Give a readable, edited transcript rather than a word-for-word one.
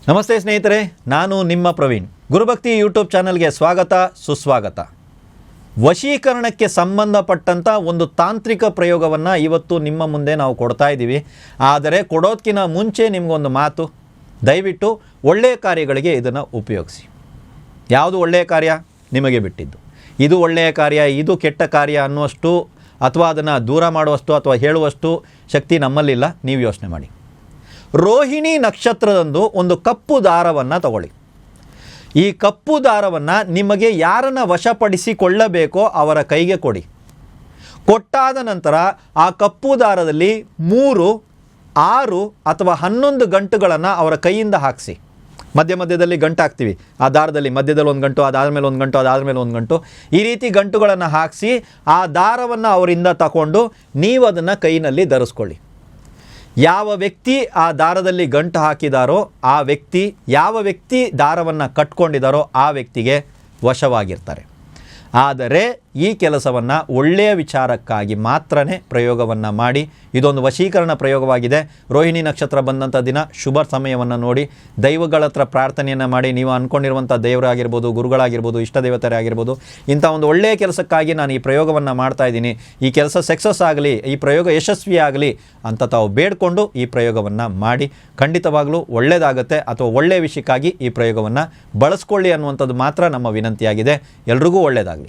ನಮಸ್ತೆ ಸ್ನೇಹಿತರೆ, ನಾನು ನಿಮ್ಮ ಪ್ರವೀಣ್. ಗುರುಭಕ್ತಿ ಯೂಟ್ಯೂಬ್ ಚಾನಲ್ಗೆ ಸ್ವಾಗತ, ಸುಸ್ವಾಗತ. ವಶೀಕರಣಕ್ಕೆ ಸಂಬಂಧಪಟ್ಟಂಥ ಒಂದು ತಾಂತ್ರಿಕ ಪ್ರಯೋಗವನ್ನು ಇವತ್ತು ನಿಮ್ಮ ಮುಂದೆ ನಾವು ಕೊಡ್ತಾ ಇದ್ದೀವಿ. ಆದರೆ ಕೊಡೋದಕ್ಕಿಂತ ಮುಂಚೆ ನಿಮಗೊಂದು ಮಾತು, ದಯವಿಟ್ಟು ಒಳ್ಳೆಯ ಕಾರ್ಯಗಳಿಗೆ ಇದನ್ನು ಉಪಯೋಗಿಸಿ. ಯಾವುದು ಒಳ್ಳೆಯ ಕಾರ್ಯ ನಿಮಗೆ ಬಿಟ್ಟಿದ್ದು. ಇದು ಒಳ್ಳೆಯ ಕಾರ್ಯ, ಇದು ಕೆಟ್ಟ ಕಾರ್ಯ ಅನ್ನುವಷ್ಟು ಅಥವಾ ಅದನ್ನು ದೂರ ಮಾಡುವಷ್ಟು ಅಥವಾ ಹೇಳುವಷ್ಟು ಶಕ್ತಿ ನಮ್ಮಲ್ಲಿಲ್ಲ. ನೀವು ಯೋಚನೆ ಮಾಡಿ. ರೋಹಿಣಿ ನಕ್ಷತ್ರದಂದು ಒಂದು ಕಪ್ಪು ದಾರವನ್ನು ತಗೊಳ್ಳಿ. ಈ ಕಪ್ಪು ದಾರವನ್ನು ನಿಮಗೆ ಯಾರನ್ನು ವಶಪಡಿಸಿಕೊಳ್ಳಬೇಕೋ ಅವರ ಕೈಗೆ ಕೊಡಿ. ಕೊಟ್ಟಾದ ನಂತರ ಆ ಕಪ್ಪು ದಾರದಲ್ಲಿ 3, 6 ಅಥವಾ 11 ಗಂಟುಗಳನ್ನು ಅವರ ಕೈಯಿಂದ ಹಾಕಿಸಿ. ಮಧ್ಯದಲ್ಲಿ ಗಂಟು ಹಾಕ್ತೀವಿ. ಆ ದಾರದಲ್ಲಿ ಮಧ್ಯದಲ್ಲಿ ಒಂದು ಗಂಟು, ಅದಾದಮೇಲೆ ಒಂದು ಗಂಟು, ಅದಾದಮೇಲೆ ಒಂದು ಗಂಟು, ಈ ರೀತಿ ಗಂಟುಗಳನ್ನು ಹಾಕಿಸಿ ಆ ದಾರವನ್ನು ಅವರಿಂದ ತಗೊಂಡು ನೀವು ಅದನ್ನು ಕೈನಲ್ಲಿ ಧರಿಸ್ಕೊಳ್ಳಿ. ಯಾವ ವ್ಯಕ್ತಿ ಆ ದಾರದಲ್ಲಿ ಗಂಟು ಹಾಕಿದಾರೋ ಆ ವ್ಯಕ್ತಿ, ಯಾವ ವ್ಯಕ್ತಿ ದಾರವನ್ನು ಕಟ್ಕೊಂಡಿದ್ದಾರೋ ಆ ವ್ಯಕ್ತಿಗೆ ವಶವಾಗಿರ್ತಾರೆ. ಆದರೆ ಈ ಕೆಲಸವನ್ನು ಒಳ್ಳೆಯ ವಿಚಾರಕ್ಕಾಗಿ ಮಾತ್ರನೇ ಪ್ರಯೋಗವನ್ನು ಮಾಡಿ. ಇದೊಂದು ವಶೀಕರಣ ಪ್ರಯೋಗವಾಗಿದೆ. ರೋಹಿಣಿ ನಕ್ಷತ್ರ ಬಂದಂಥ ದಿನ ಶುಭ ಸಮಯವನ್ನು ನೋಡಿ ದೈವಗಳ ಹತ್ರ ಪ್ರಾರ್ಥನೆಯನ್ನು ಮಾಡಿ, ನೀವು ಅಂದ್ಕೊಂಡಿರುವಂಥ ದೇವರಾಗಿರ್ಬೋದು, ಗುರುಗಳಾಗಿರ್ಬೋದು, ಇಷ್ಟ ದೇವತೆ ಆಗಿರ್ಬೋದು, ಇಂಥ ಒಂದು ಒಳ್ಳೆಯ ಕೆಲಸಕ್ಕಾಗಿ ನಾನು ಈ ಪ್ರಯೋಗವನ್ನು ಮಾಡ್ತಾ ಇದ್ದೀನಿ, ಈ ಕೆಲಸ ಸಕ್ಸಸ್ ಆಗಲಿ, ಈ ಪ್ರಯೋಗ ಯಶಸ್ವಿ ಆಗಲಿ ಅಂತ ತಾವು ಬೇಡಿಕೊಂಡು ಈ ಪ್ರಯೋಗವನ್ನು ಮಾಡಿ. ಖಂಡಿತವಾಗಲೂ ಒಳ್ಳೆಯದಾಗುತ್ತೆ. ಅಥವಾ ಒಳ್ಳೆಯ ವಿಷಯಕ್ಕಾಗಿ ಈ ಪ್ರಯೋಗವನ್ನು ಬಳಸ್ಕೊಳ್ಳಿ ಅನ್ನುವಂಥದ್ದು ಮಾತ್ರ ನಮ್ಮ ವಿನಂತಿಯಾಗಿದೆ. ಎಲ್ರಿಗೂ ಒಳ್ಳೆಯದಾಗಲಿ.